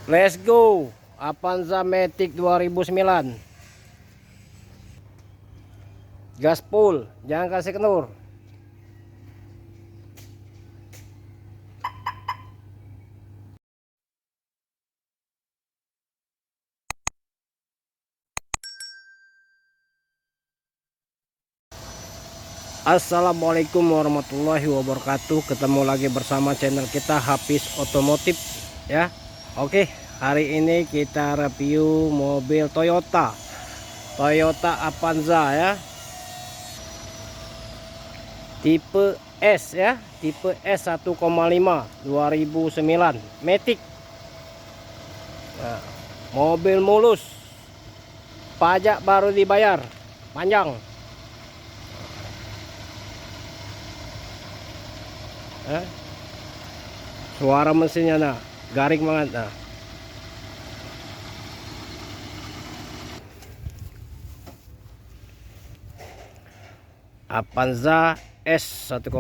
Let's go. Avanza Matic 2009. Gas full, jangan kasih kenur. Assalamualaikum warahmatullahi wabarakatuh. Ketemu lagi bersama channel kita Hafiz Otomotif ya. Oke, hari ini kita review mobil Toyota Avanza ya, tipe S ya, tipe S 1,5 2009 Matic. Nah, mobil mulus, pajak baru dibayar, panjang. Suara mesinnya nah garing banget nah. Avanza S 1,5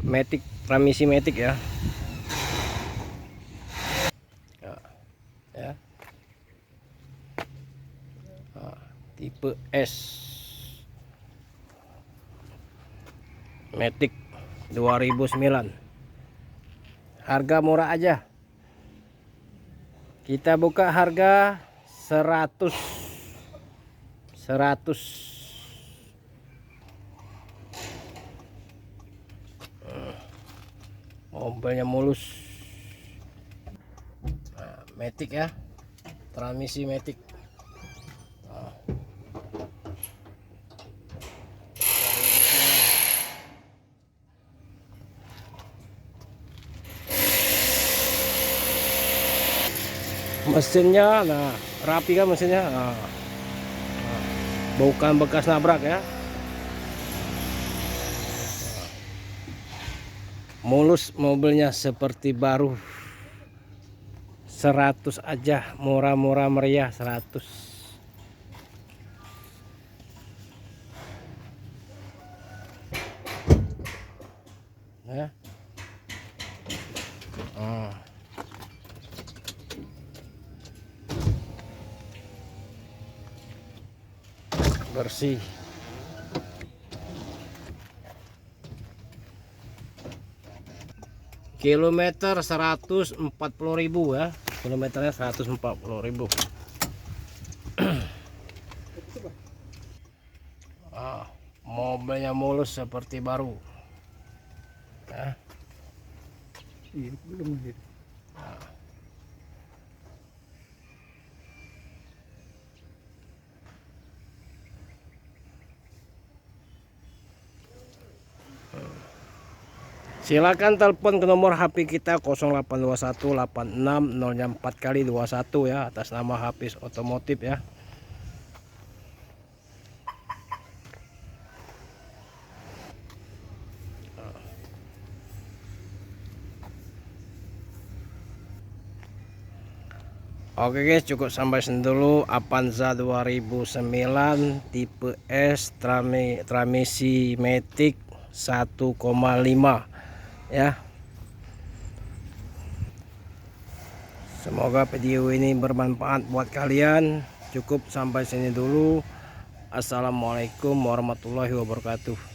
Matic, transmisi Matic ya. Ya. Nah, tipe S Matic 2009. Harga murah aja. Kita buka harga 100. Mobilnya mulus. Nah, Matic ya. Transmisi Matic. Mesinnya nah rapi kan mesinnya, bukan bekas nabrak ya, mulus mobilnya seperti baru. 100 aja, murah-murah meriah 100 ya. Bersih. Kilometer 140.000 ya, kilometernya 140.000. Mobilnya mulus seperti baru ya. Silakan telepon ke nomor HP kita 0821 86 04 kali 21 ya, atas nama Hafiz Otomotif ya. Oke guys, cukup sampai sini dulu. Avanza 2009 tipe S, transmisi Matic 1,5 ya. Semoga video ini bermanfaat buat kalian. Cukup sampai sini dulu. Assalamualaikum warahmatullahi wabarakatuh.